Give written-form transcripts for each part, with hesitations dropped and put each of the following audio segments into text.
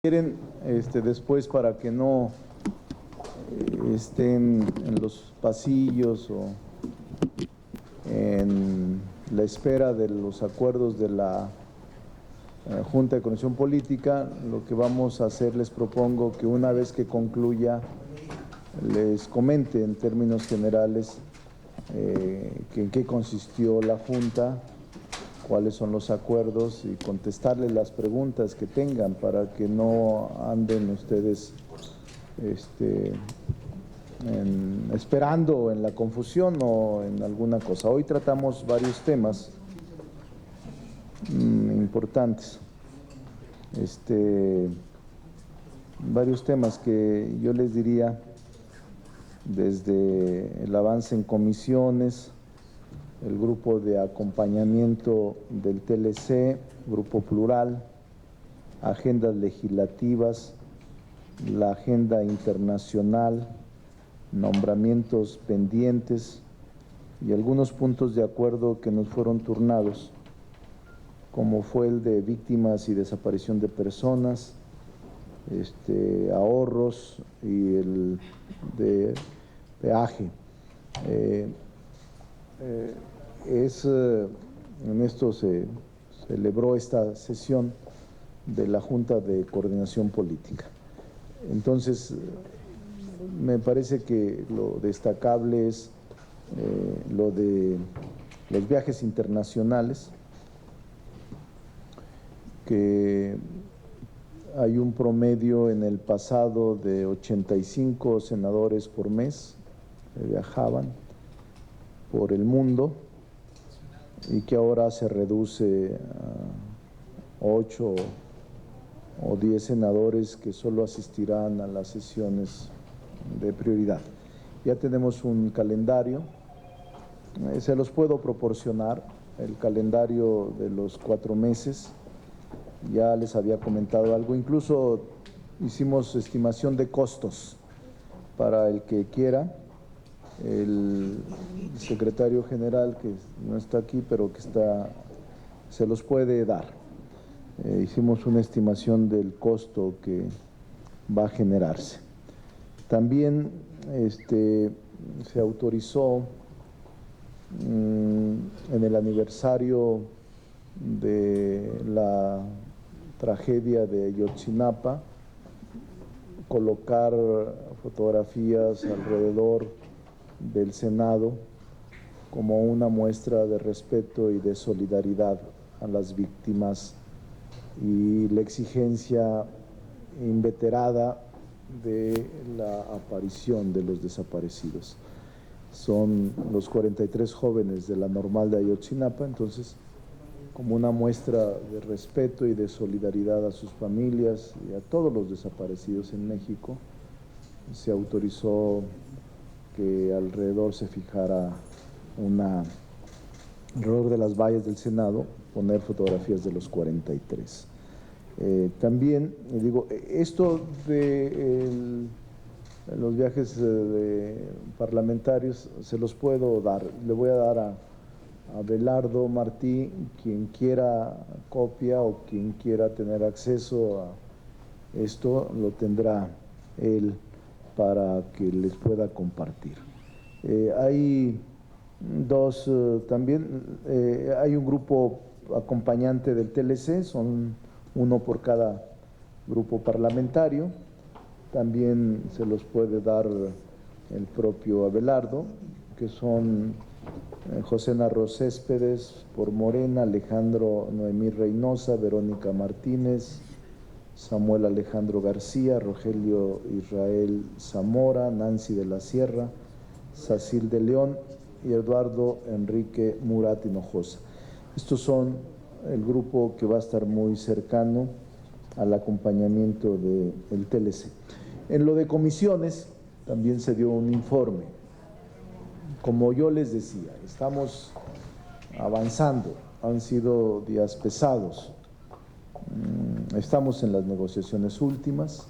Quieren después para que no estén en los pasillos o en la espera de los acuerdos de la Junta de Coordinación Política, lo que vamos a hacer, les propongo que una vez que concluya, les comente en términos generales que en qué consistió la Junta, cuáles son los acuerdos y contestarles las preguntas que tengan para que no anden ustedes esperando en la confusión o en alguna cosa. Hoy tratamos varios temas importantes, varios temas que yo les diría desde el avance en comisiones, el grupo de acompañamiento del TLC, grupo plural, agendas legislativas, la agenda internacional, nombramientos pendientes y algunos puntos de acuerdo que nos fueron turnados, como fue el de víctimas y desaparición de personas, ahorros y el de peaje. En esto se celebró esta sesión de la Junta de Coordinación Política. Entonces, me parece que lo destacable es lo de los viajes internacionales, que hay un promedio en el pasado de 85 senadores por mes que viajaban por el mundo y que ahora se reduce a 8 o 10 senadores que solo asistirán a las sesiones de prioridad. Ya tenemos un calendario, se los puedo proporcionar, el calendario de los 4 meses, ya les había comentado algo, incluso hicimos estimación de costos para el que quiera. El secretario general, que no está aquí, pero que se los puede dar. Hicimos una estimación del costo que va a generarse. También se autorizó en el aniversario de la tragedia de Ayotzinapa colocar fotografías alrededor del Senado como una muestra de respeto y de solidaridad a las víctimas y la exigencia inveterada de la aparición de los desaparecidos. Son los 43 jóvenes de la Normal de Ayotzinapa, entonces, como una muestra de respeto y de solidaridad a sus familias y a todos los desaparecidos en México, se autorizó que alrededor se fijara alrededor de las vallas del Senado, poner fotografías de los 43. También, digo, esto de los viajes parlamentarios se los puedo dar. Le voy a dar a Abelardo Martí, quien quiera copia o quien quiera tener acceso a esto, lo tendrá él para que les pueda compartir. Hay también hay un grupo acompañante del TLC, son uno por cada grupo parlamentario. También se los puede dar el propio Abelardo, que son José Narro Céspedes por Morena, Alejandro Noemí Reynosa, Verónica Martínez, Samuel Alejandro García, Rogelio Israel Zamora, Nancy de la Sierra, Sacil de León y Eduardo Enrique Murat Hinojosa. Estos son el grupo que va a estar muy cercano al acompañamiento del TLC. En lo de comisiones también se dio un informe. Como yo les decía, estamos avanzando, han sido días pesados, estamos en las negociaciones últimas,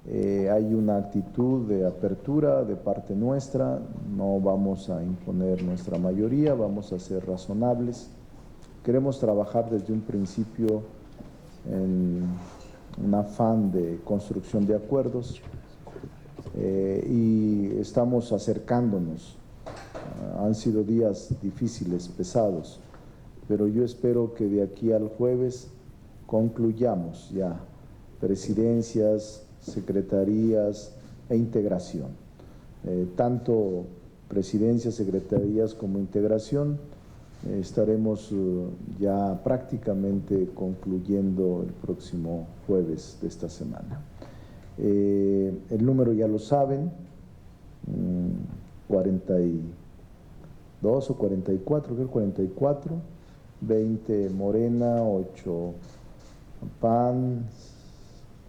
hay una actitud de apertura de parte nuestra, no vamos a imponer nuestra mayoría, vamos a ser razonables, queremos trabajar desde un principio en un afán de construcción de acuerdos y estamos acercándonos. Han sido días difíciles, pesados, pero yo espero que de aquí al jueves concluyamos ya presidencias, secretarías e integración. Tanto presidencias, secretarías como integración estaremos ya prácticamente concluyendo el próximo jueves de esta semana. El número ya lo saben, 42 o 44, creo 44, 20 Morena, 8 PAN,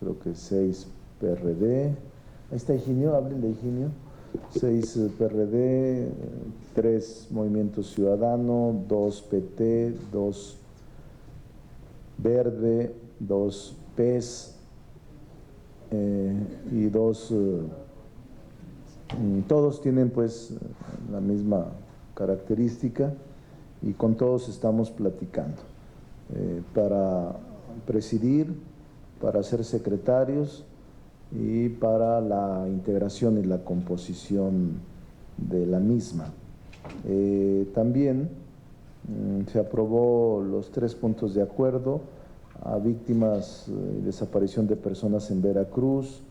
creo que 6 PRD. Ahí está Higinio, háblenle Higinio. 6 PRD, 3 Movimiento Ciudadano, 2 PT, 2 Verde, 2 PES y 2, todos tienen pues la misma característica y con todos estamos platicando para presidir, para ser secretarios y para la integración y la composición de la misma. También se aprobó los 3 puntos de acuerdo a víctimas y desaparición de personas en Veracruz.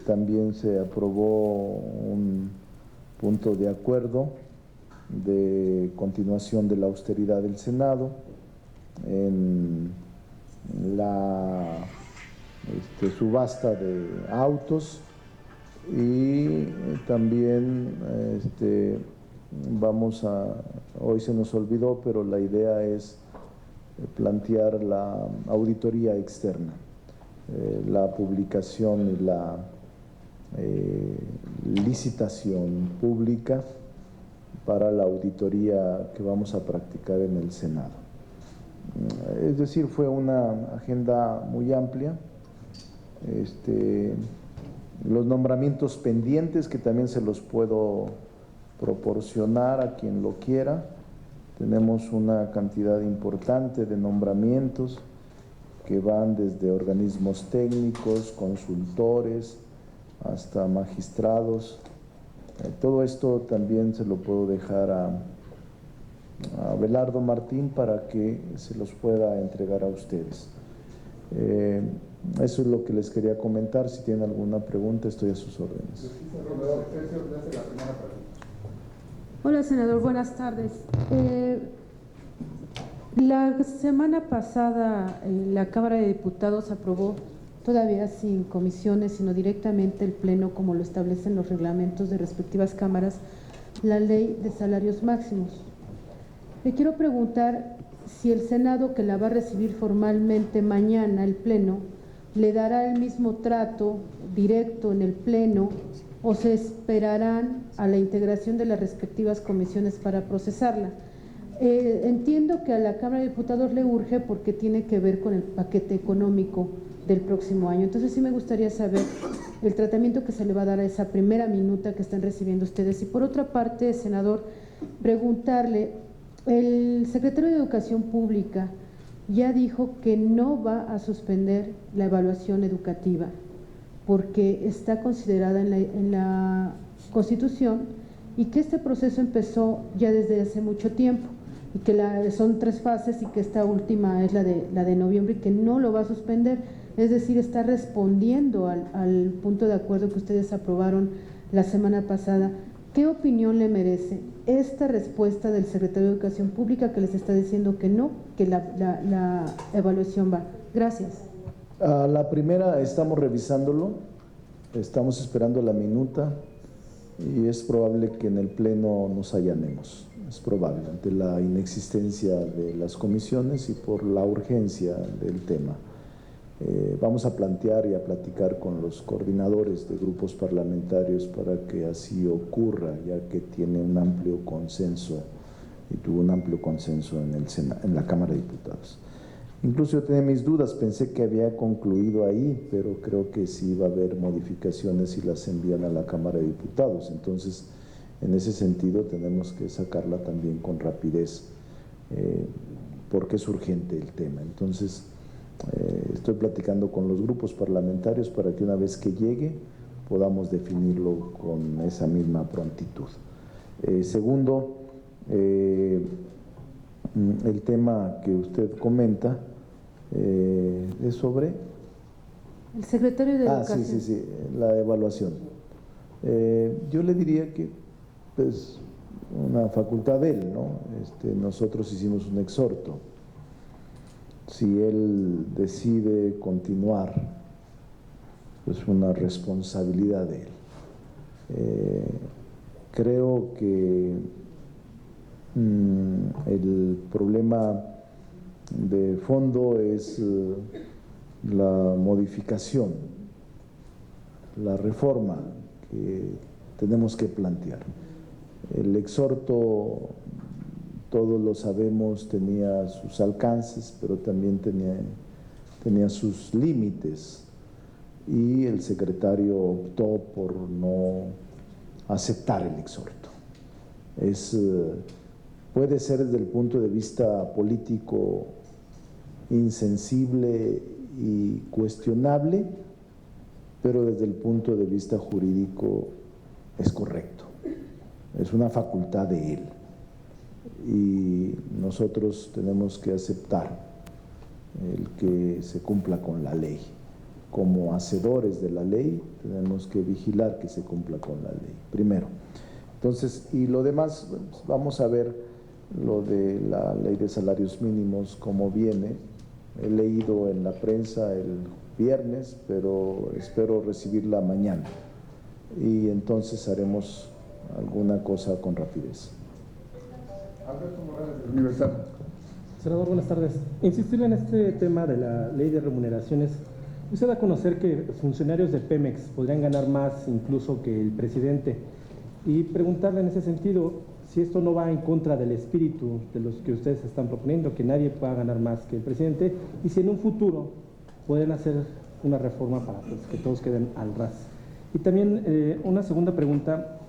También se aprobó un punto de acuerdo de continuación de la austeridad del Senado en la subasta de autos y también hoy se nos olvidó, pero la idea es plantear la auditoría externa, la publicación y la licitación pública para la auditoría que vamos a practicar en el Senado. Es decir, fue una agenda muy amplia. Los nombramientos pendientes, que también se los puedo proporcionar a quien lo quiera. Tenemos una cantidad importante de nombramientos que van desde organismos técnicos, consultores, hasta magistrados. Todo esto también se lo puedo dejar a Abelardo Martín para que se los pueda entregar a ustedes. Eso es lo que les quería comentar. Si tienen alguna pregunta, estoy a sus órdenes. Hola, senador, buenas tardes. La semana pasada la Cámara de Diputados aprobó, todavía sin comisiones, sino directamente el Pleno, como lo establecen los reglamentos de respectivas cámaras, la ley de salarios máximos. Le quiero preguntar si el Senado, que la va a recibir formalmente mañana, el Pleno, le dará el mismo trato directo en el Pleno o se esperarán a la integración de las respectivas comisiones para procesarla. Entiendo que a la Cámara de Diputados le urge porque tiene que ver con el paquete económico del próximo año. Entonces sí me gustaría saber el tratamiento que se le va a dar a esa primera minuta que están recibiendo ustedes. Y por otra parte, senador, preguntarle, el secretario de Educación Pública ya dijo que no va a suspender la evaluación educativa porque está considerada en la Constitución y que este proceso empezó ya desde hace mucho tiempo y que son 3 fases y que esta última es la de noviembre y que no lo va a suspender, es decir, está respondiendo al punto de acuerdo que ustedes aprobaron la semana pasada. ¿Qué opinión le merece esta respuesta del secretario de Educación Pública que les está diciendo que no, que la evaluación va? Gracias. La primera estamos revisándolo, estamos esperando la minuta y es probable que en el Pleno nos allanemos. Es probable, ante la inexistencia de las comisiones y por la urgencia del tema. Vamos a plantear y a platicar con los coordinadores de grupos parlamentarios para que así ocurra, ya que tiene un amplio consenso y tuvo un amplio consenso en la Cámara de Diputados. Incluso yo tenía mis dudas, pensé que había concluido ahí, pero creo que sí va a haber modificaciones y las envían a la Cámara de Diputados. Entonces, en ese sentido tenemos que sacarla también con rapidez, porque es urgente el tema. Entonces, Estoy platicando con los grupos parlamentarios para que una vez que llegue podamos definirlo con esa misma prontitud. Segundo, el tema que usted comenta es sobre… El secretario de Educación. Sí, la evaluación. Yo le diría que es una facultad de él, ¿no? Nosotros hicimos un exhorto. Si él decide continuar, es una responsabilidad de él. Creo que el problema de fondo es la modificación, la reforma que tenemos que plantear. El exhorto, todos lo sabemos, tenía sus alcances, pero también tenía sus límites, y el secretario optó por no aceptar el exhorto. Puede ser desde el punto de vista político insensible y cuestionable, pero desde el punto de vista jurídico es correcto. Es una facultad de él y nosotros tenemos que aceptar el que se cumpla con la ley. Como hacedores de la ley tenemos que vigilar que se cumpla con la ley, primero. Entonces, y lo demás, pues, vamos a ver lo de la ley de salarios mínimos, cómo viene. He leído en la prensa el viernes, pero espero recibirla mañana y entonces haremos alguna cosa con rapidez. Alberto Morales, del Universal. Senador, buenas tardes. Insistir en este tema de la ley de remuneraciones. Usted da a conocer que funcionarios de Pemex podrían ganar más incluso que el presidente, y preguntarle en ese sentido si esto no va en contra del espíritu de los que ustedes están proponiendo, que nadie pueda ganar más que el presidente, y si en un futuro pueden hacer una reforma para que todos queden al ras. Y también una segunda pregunta,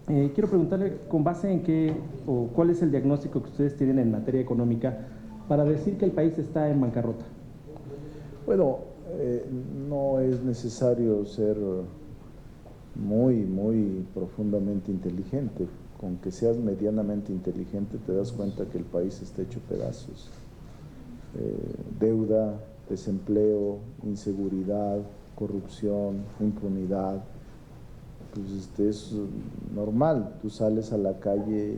quiero preguntarle con base en qué o cuál es el diagnóstico que ustedes tienen en materia económica para decir que el país está en bancarrota. Bueno, no es necesario ser muy profundamente inteligente. Con que seas medianamente inteligente te das cuenta que el país está hecho pedazos. Deuda, desempleo, inseguridad, corrupción, impunidad. Pues es normal, tú sales a la calle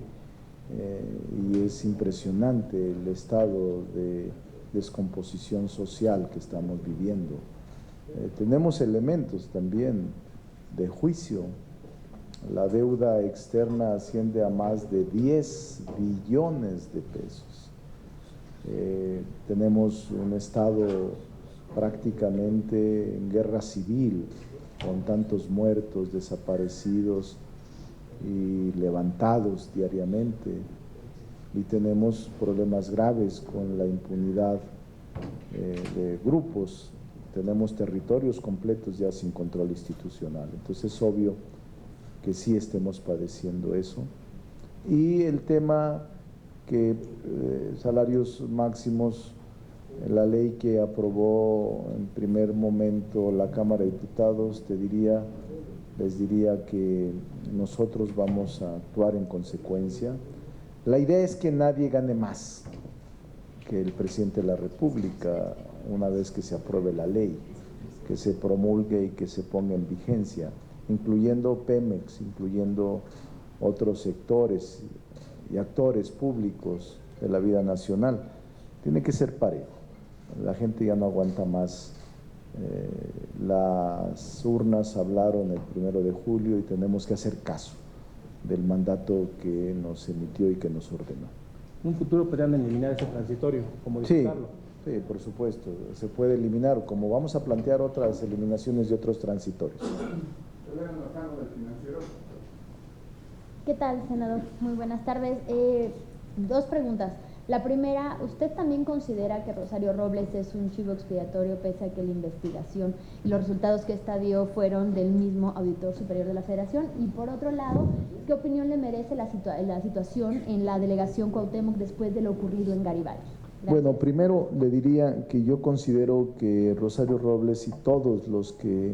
y es impresionante el estado de descomposición social que estamos viviendo. Tenemos elementos también de juicio. La deuda externa asciende a más de 10 billones de pesos. Tenemos un estado prácticamente en guerra civil, con tantos muertos, desaparecidos y levantados diariamente, y tenemos problemas graves con la impunidad de grupos. Tenemos territorios completos ya sin control institucional. Entonces es obvio que sí estemos padeciendo eso. Y el tema que salarios máximos, la ley que aprobó en primer momento la Cámara de Diputados, les diría que nosotros vamos a actuar en consecuencia. La idea es que nadie gane más que el presidente de la República una vez que se apruebe la ley, que se promulgue y que se ponga en vigencia, incluyendo Pemex, incluyendo otros sectores y actores públicos de la vida nacional. Tiene que ser parejo. La gente ya no aguanta más. Las urnas hablaron el 1 de julio y tenemos que hacer caso del mandato que nos emitió y que nos ordenó. ¿En un futuro podrían eliminar ese transitorio o modificarlo? Sí, por supuesto, se puede eliminar, como vamos a plantear otras eliminaciones de otros transitorios. ¿Qué tal, senador? Muy buenas tardes. Dos preguntas. La primera, ¿usted también considera que Rosario Robles es un chivo expiatorio pese a que la investigación y los resultados que ésta dio fueron del mismo Auditor Superior de la Federación? Y por otro lado, ¿qué opinión le merece la situación en la delegación Cuauhtémoc después de lo ocurrido en Garibaldi? Bueno, primero le diría que yo considero que Rosario Robles y todos los que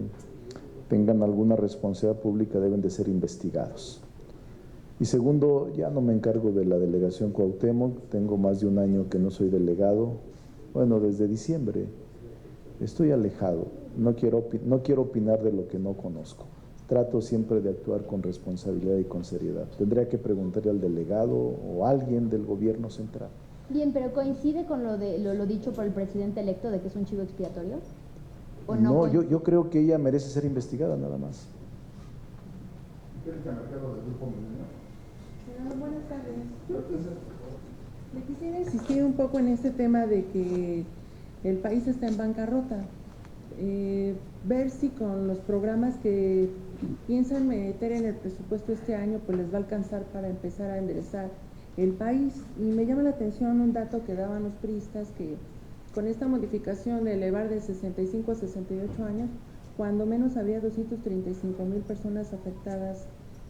tengan alguna responsabilidad pública deben de ser investigados. Y segundo, ya no me encargo de la delegación Cuauhtémoc, tengo más de un año que no soy delegado, bueno, desde diciembre. Estoy alejado, no quiero opinar de lo que no conozco. Trato siempre de actuar con responsabilidad y con seriedad. Tendría que preguntarle al delegado o a alguien del gobierno central. Bien, pero ¿coincide con lo dicho por el presidente electo de que es un chivo expiatorio? ¿O No, no yo creo que ella merece ser investigada nada más. Buenas tardes. Le quisiera insistir un poco en este tema de que el país está en bancarrota. Ver si con los programas que piensan meter en el presupuesto este año pues les va a alcanzar para empezar a enderezar el país. Y me llama la atención un dato que daban los priistas, que con esta modificación de elevar de 65 a 68 años, cuando menos había 235,000 personas afectadas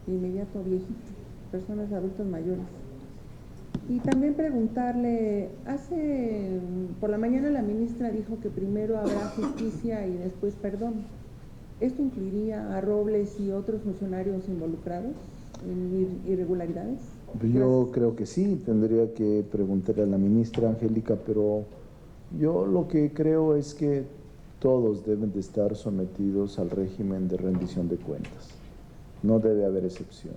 de inmediato, viejitos, personas adultos mayores. Y también preguntarle, por la mañana la ministra dijo que primero habrá justicia y después perdón. ¿Esto incluiría a Robles y otros funcionarios involucrados en irregularidades? Yo creo que sí, tendría que preguntarle a la ministra Angélica, pero yo lo que creo es que todos deben de estar sometidos al régimen de rendición de cuentas. No debe haber excepción.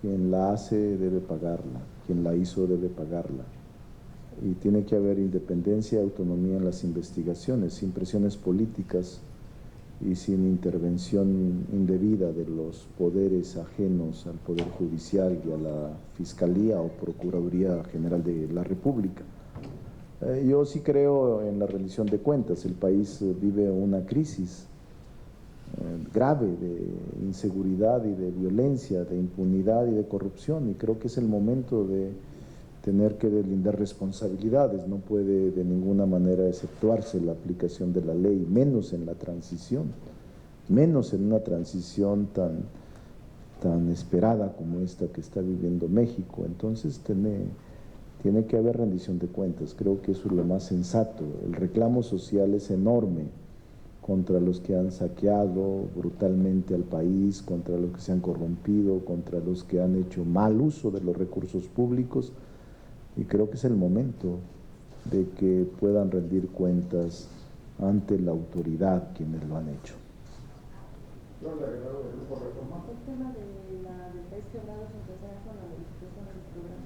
Quien la hace debe pagarla, quien la hizo debe pagarla. Y tiene que haber independencia y autonomía en las investigaciones, sin presiones políticas y sin intervención indebida de los poderes ajenos al Poder Judicial y a la Fiscalía o Procuraduría General de la República. Yo sí creo en la rendición de cuentas. El país vive una crisis grave de inseguridad y de violencia, de impunidad y de corrupción, y creo que es el momento de tener que deslindar responsabilidades. No puede de ninguna manera exceptuarse la aplicación de la ley, menos en la transición, menos en una transición tan esperada como esta que está viviendo México. Entonces tiene que haber rendición de cuentas. Creo que eso es lo más sensato. El reclamo social es enorme contra los que han saqueado brutalmente al país, contra los que se han corrompido, contra los que han hecho mal uso de los recursos públicos, y creo que es el momento de que puedan rendir cuentas ante la autoridad quienes lo han hecho. El tema del país quebrado se empezará con la modificación del programa.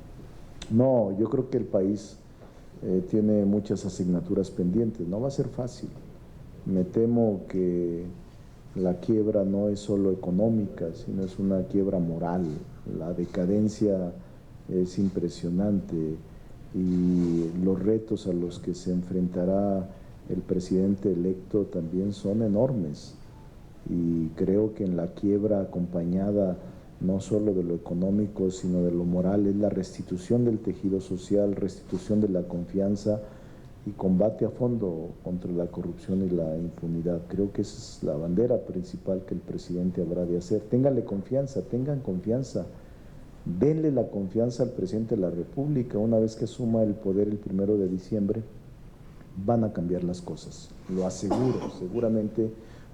No, yo creo que el país tiene muchas asignaturas pendientes, no va a ser fácil. Me temo que la quiebra no es solo económica, sino es una quiebra moral. La decadencia es impresionante y los retos a los que se enfrentará el presidente electo también son enormes. Y creo que en la quiebra acompañada no solo de lo económico, sino de lo moral, es la restitución del tejido social, restitución de la confianza y combate a fondo contra la corrupción y la impunidad. Creo que esa es la bandera principal que el presidente habrá de hacer. Ténganle confianza, tengan confianza, denle la confianza al presidente de la República. Una vez que asuma el poder el 1 de diciembre, van a cambiar las cosas, lo aseguro. Seguramente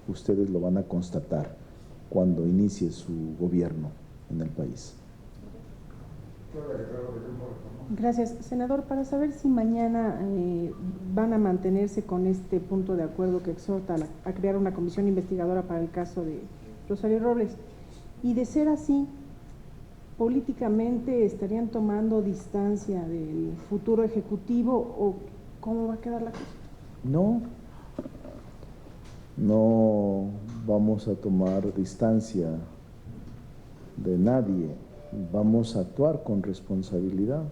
ustedes lo van a constatar cuando inicie su gobierno en el país. Gracias. Senador, para saber si mañana van a mantenerse con este punto de acuerdo que exhorta a crear una comisión investigadora para el caso de Rosario Robles, y de ser así, políticamente estarían tomando distancia del futuro ejecutivo, o ¿cómo va a quedar la cosa? No vamos a tomar distancia de nadie, vamos a actuar con responsabilidad.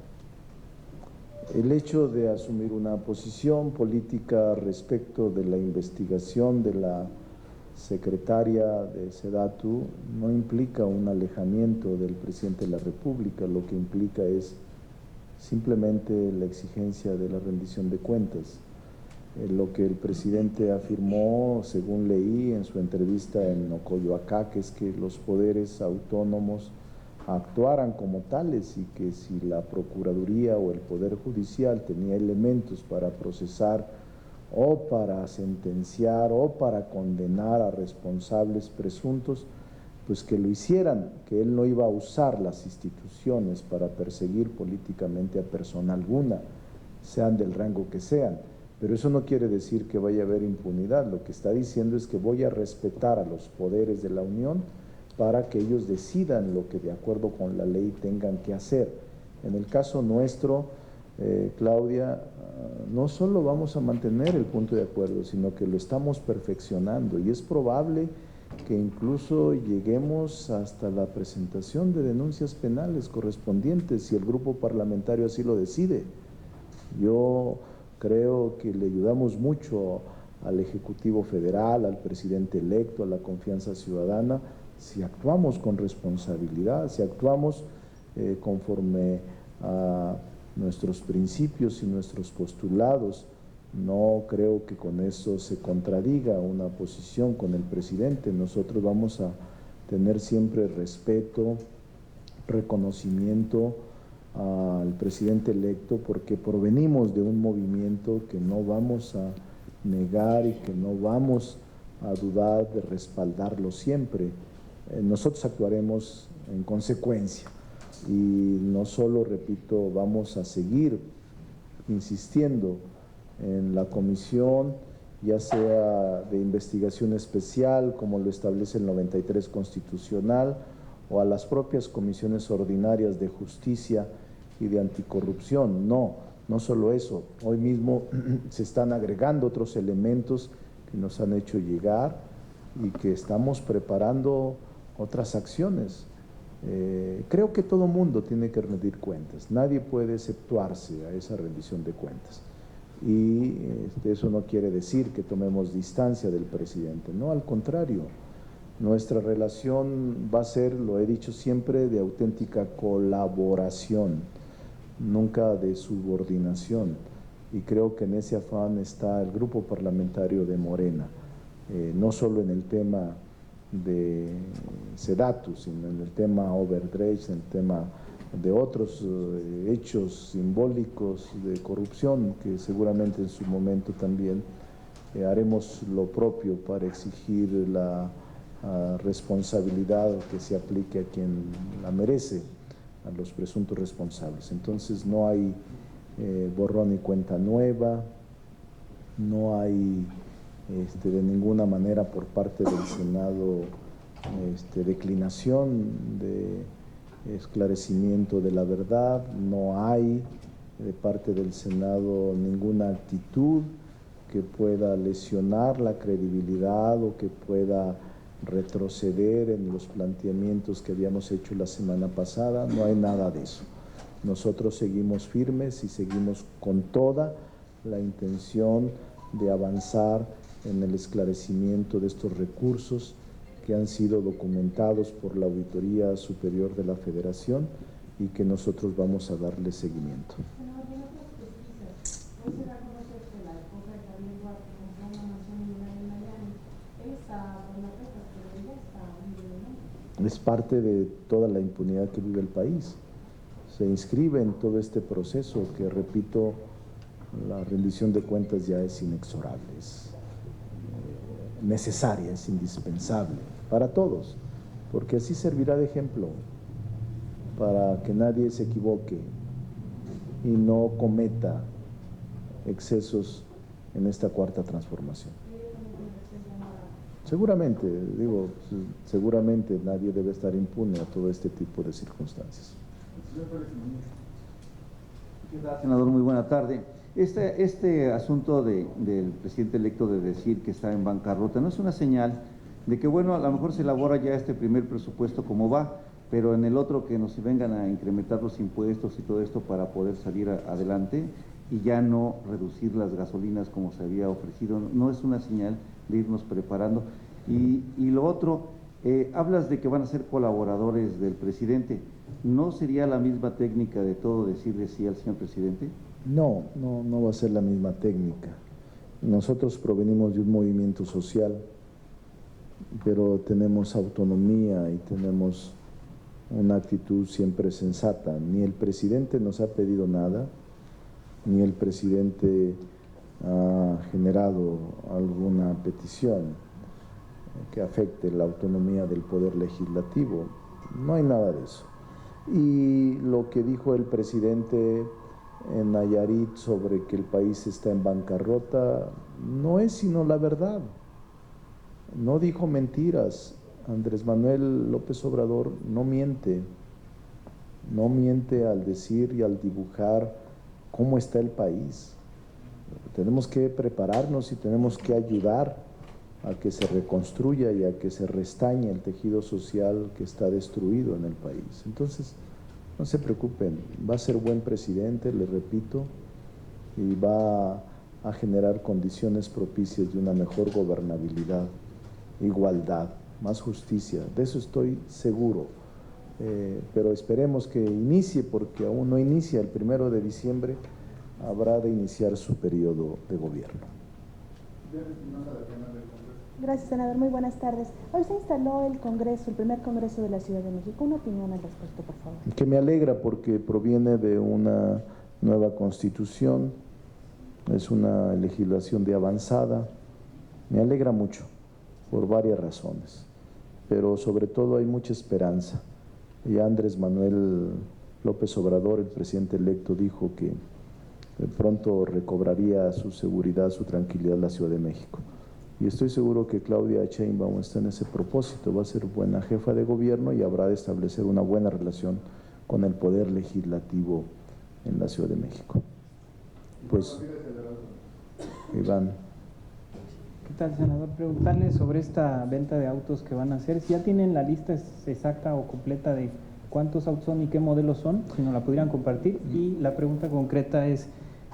El hecho de asumir una posición política respecto de la investigación de la secretaria de SEDATU no implica un alejamiento del presidente de la República, lo que implica es simplemente la exigencia de la rendición de cuentas. Lo que el presidente afirmó, según leí en su entrevista en Ocoyoacá, que es que los poderes autónomos actuaran como tales y que si la Procuraduría o el Poder Judicial tenía elementos para procesar o para sentenciar o para condenar a responsables presuntos, pues que lo hicieran, que él no iba a usar las instituciones para perseguir políticamente a persona alguna, sean del rango que sean. Pero eso no quiere decir que vaya a haber impunidad, lo que está diciendo es que voy a respetar a los poderes de la Unión para que ellos decidan lo que de acuerdo con la ley tengan que hacer. En el caso nuestro, Claudia, no solo vamos a mantener el punto de acuerdo, sino que lo estamos perfeccionando y es probable que incluso lleguemos hasta la presentación de denuncias penales correspondientes si el grupo parlamentario así lo decide. Yo creo que le ayudamos mucho al Ejecutivo Federal, al presidente electo, a la confianza ciudadana, si actuamos con responsabilidad, si actuamos conforme a nuestros principios y nuestros postulados. No creo que con eso se contradiga una posición con el presidente. Nosotros vamos a tener siempre respeto, reconocimiento al presidente electo porque provenimos de un movimiento que no vamos a negar y que no vamos a dudar de respaldarlo siempre. Nosotros actuaremos en consecuencia y no solo, repito, vamos a seguir insistiendo en la comisión, ya sea de investigación especial, como lo establece el 93 constitucional, o a las propias comisiones ordinarias de justicia y de anticorrupción. No solo eso, hoy mismo se están agregando otros elementos que nos han hecho llegar y que estamos preparando otras acciones. Creo que todo mundo tiene que rendir cuentas, nadie puede exceptuarse a esa rendición de cuentas. Y eso no quiere decir que tomemos distancia del presidente, no, al contrario. Nuestra relación va a ser, lo he dicho siempre, de auténtica colaboración, nunca de subordinación. Y creo que en ese afán está el grupo parlamentario de Morena, no solo en el tema de Sedatu, sino en el tema Overdrecht, en el tema de otros hechos simbólicos de corrupción, que seguramente en su momento también haremos lo propio para exigir la responsabilidad que se aplique a quien la merece, a los presuntos responsables. Entonces no hay borrón y cuenta nueva, no hay de ninguna manera por parte del Senado declinación de esclarecimiento de la verdad, no hay de parte del Senado ninguna actitud que pueda lesionar la credibilidad o que pueda retroceder en los planteamientos que habíamos hecho la semana pasada, no hay nada de eso. Nosotros seguimos firmes y seguimos con toda la intención de avanzar en el esclarecimiento de estos recursos que han sido documentados por la Auditoría Superior de la Federación y que nosotros vamos a darle seguimiento. Es parte de toda la impunidad que vive el país. Se inscribe en todo este proceso que, repito, la rendición de cuentas ya es inexorable, es necesaria, es indispensable para todos, porque así servirá de ejemplo para que nadie se equivoque y no cometa excesos en esta cuarta transformación. Seguramente, seguramente nadie debe estar impune a todo este tipo de circunstancias. ¿Qué tal, senador? Muy buena tarde. Este asunto del presidente electo de decir que está en bancarrota no es una señal de que, bueno, a lo mejor se elabora ya este primer presupuesto como va, pero en el otro que nos vengan a incrementar los impuestos y todo esto para poder salir adelante y ya no reducir las gasolinas como se había ofrecido, no es una señal de irnos preparando. Y lo otro, hablas de que van a ser colaboradores del presidente. ¿No sería la misma técnica de todo decirle sí al señor presidente? No va a ser la misma técnica. Nosotros provenimos de un movimiento social, pero tenemos autonomía y tenemos una actitud siempre sensata. Ni el presidente nos ha pedido nada, ni el presidente ha generado alguna petición que afecte la autonomía del Poder Legislativo. No hay nada de eso. Y lo que dijo el presidente en Nayarit sobre que el país está en bancarrota no es sino la verdad. No dijo mentiras. Andrés Manuel López Obrador no miente al decir y al dibujar cómo está el país. Tenemos que prepararnos y tenemos que ayudar a que se reconstruya y a que se restañe el tejido social que está destruido en el país. Entonces, no se preocupen, va a ser buen presidente, les repito, y va a generar condiciones propicias de una mejor gobernabilidad, igualdad, más justicia, de eso estoy seguro. Pero esperemos que inicie, porque aún no inicia. El 1 de diciembre habrá de iniciar su periodo de gobierno. Gracias, senador. Muy buenas tardes. Hoy se instaló el Congreso, el primer Congreso de la Ciudad de México. Una opinión al respecto, por favor. Que me alegra porque proviene de una nueva constitución, es una legislación de avanzada. Me alegra mucho por varias razones, pero sobre todo hay mucha esperanza. Y Andrés Manuel López Obrador, el presidente electo, dijo que pronto recobraría su seguridad, su tranquilidad la Ciudad de México. Y estoy seguro que Claudia Sheinbaum está en ese propósito, va a ser buena jefa de gobierno y habrá de establecer una buena relación con el Poder Legislativo en la Ciudad de México. Pues, Iván. ¿Qué tal, senador? Preguntarle sobre esta venta de autos que van a hacer. Si ya tienen la lista exacta o completa de cuántos autos son y qué modelos son, si nos la pudieran compartir. Y la pregunta concreta es,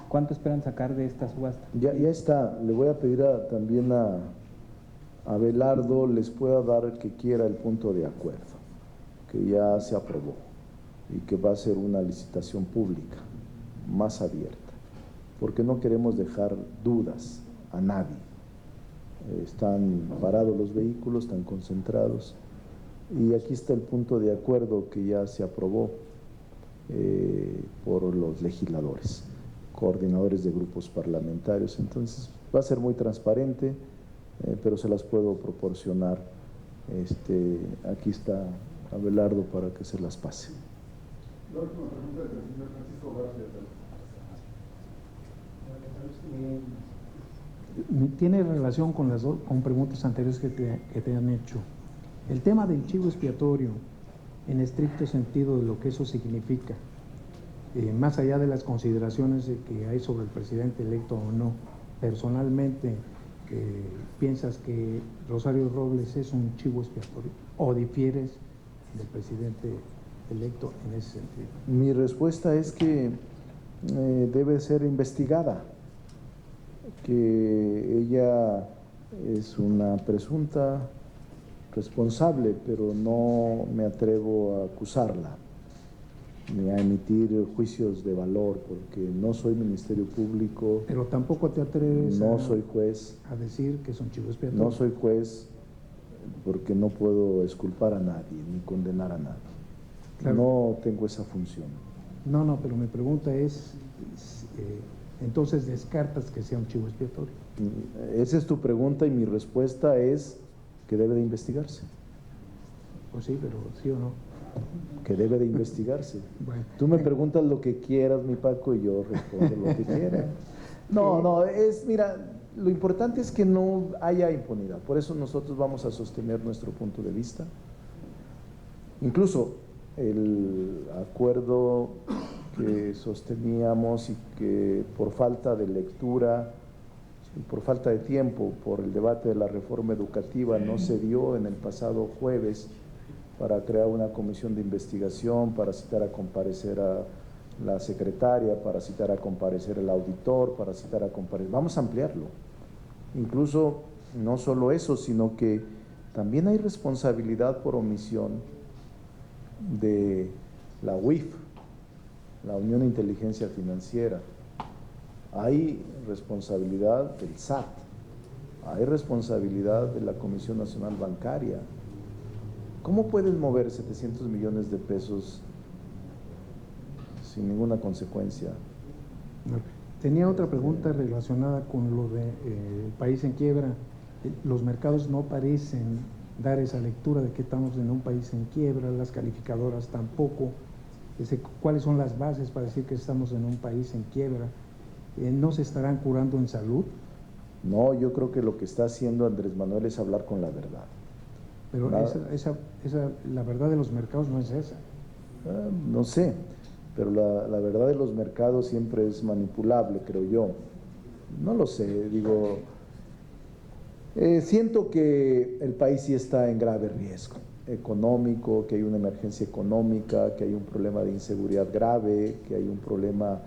¿cuánto esperan sacar de esta subasta? Ya está. Le voy a pedir también a Abelardo les pueda dar el que quiera el punto de acuerdo, que ya se aprobó y que va a ser una licitación pública, más abierta, porque no queremos dejar dudas a nadie. Están parados los vehículos, están concentrados, y aquí está el punto de acuerdo que ya se aprobó por los legisladores, coordinadores de grupos parlamentarios. Entonces va a ser muy transparente, pero se las puedo proporcionar. Aquí está Abelardo para que se las pase. La última pregunta es del señor Francisco García. Tiene relación con con preguntas anteriores que te han hecho. El tema del chivo expiatorio, en estricto sentido de lo que eso significa, más allá de las consideraciones que hay sobre el presidente electo o no, personalmente, ¿piensas que Rosario Robles es un chivo expiatorio o difieres del presidente electo en ese sentido? Mi respuesta es que debe ser investigada, que ella es una presunta responsable, pero no me atrevo a acusarla ni a emitir juicios de valor, porque no soy Ministerio Público. Pero tampoco te atreves no soy juez, a decir que es un chivo expiatorio. no soy juez, porque no puedo exculpar a nadie ni condenar a nadie. Claro. No tengo esa función. No, pero mi pregunta es, entonces descartas que sea un chivo expiatorio. Esa es tu pregunta y mi respuesta es que debe de investigarse. Pues sí, pero sí o no. Que debe de investigarse. Bueno. Tú me preguntas lo que quieras, mi Paco, y yo respondo lo que quiera. Mira, lo importante es que no haya impunidad. Por eso nosotros vamos a sostener nuestro punto de vista. Incluso el acuerdo que sosteníamos y que por falta de lectura y por falta de tiempo, por el debate de la reforma educativa, no se dio en el pasado jueves para crear una comisión de investigación, para citar a comparecer a la secretaria, para citar a comparecer al auditor, para citar a comparecer. Vamos a ampliarlo. Incluso no solo eso, sino que también hay responsabilidad por omisión de la UIF, la Unión de Inteligencia Financiera. Hay responsabilidad del SAT, hay responsabilidad de la Comisión Nacional Bancaria, ¿Cómo puedes mover 700 millones de pesos sin ninguna consecuencia? Tenía otra pregunta relacionada con lo de el país en quiebra. Los mercados no parecen dar esa lectura de que estamos en un país en quiebra, las calificadoras tampoco. ¿Cuáles son las bases para decir que estamos en un país en quiebra? ¿No se estarán curando en salud? No, yo creo que lo que está haciendo Andrés Manuel es hablar con la verdad. Pero la verdad de los mercados no es esa. No sé, pero la verdad de los mercados siempre es manipulable, creo yo. No lo sé, digo, siento que el país sí está en grave riesgo económico, que hay una emergencia económica, que hay un problema de inseguridad grave, que hay un problema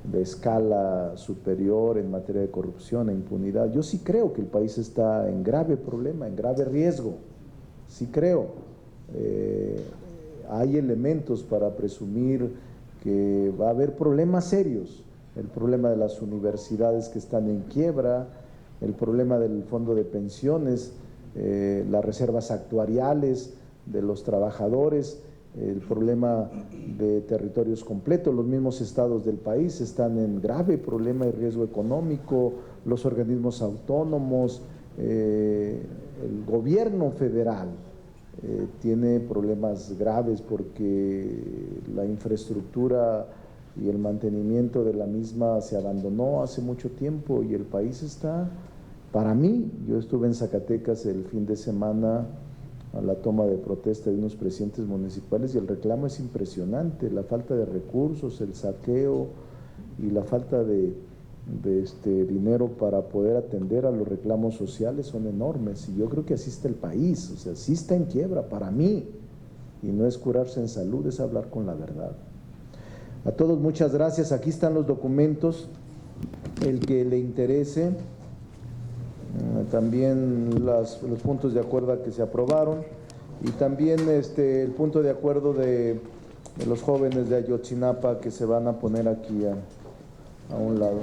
de escala superior en materia de corrupción e impunidad. Yo sí creo que el país está en grave problema, en grave riesgo, sí creo. Hay elementos para presumir que va a haber problemas serios, el problema de las universidades que están en quiebra, el problema del fondo de pensiones, las reservas actuariales de los trabajadores, el problema de territorios completos. Los mismos estados del país están en grave problema y riesgo económico, los organismos autónomos, el gobierno federal tiene problemas graves porque la infraestructura y el mantenimiento de la misma se abandonó hace mucho tiempo y el país está, para mí, yo estuve en Zacatecas el fin de semana a la toma de protesta de unos presidentes municipales y el reclamo es impresionante, la falta de recursos, el saqueo y la falta de dinero para poder atender a los reclamos sociales son enormes y yo creo que así está el país, o sea, sí está en quiebra para mí y no es curarse en salud, es hablar con la verdad. A todos muchas gracias, aquí están los documentos, el que le interese. También los puntos de acuerdo que se aprobaron y también el punto de acuerdo de los jóvenes de Ayotzinapa que se van a poner aquí a un lado.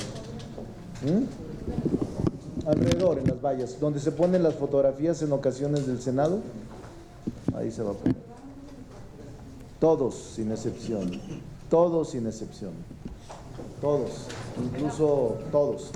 Alrededor, en las vallas, donde se ponen las fotografías en ocasiones del Senado, ahí se va a poner. Todos, sin excepción. Todos, sin excepción. Todos, incluso todos.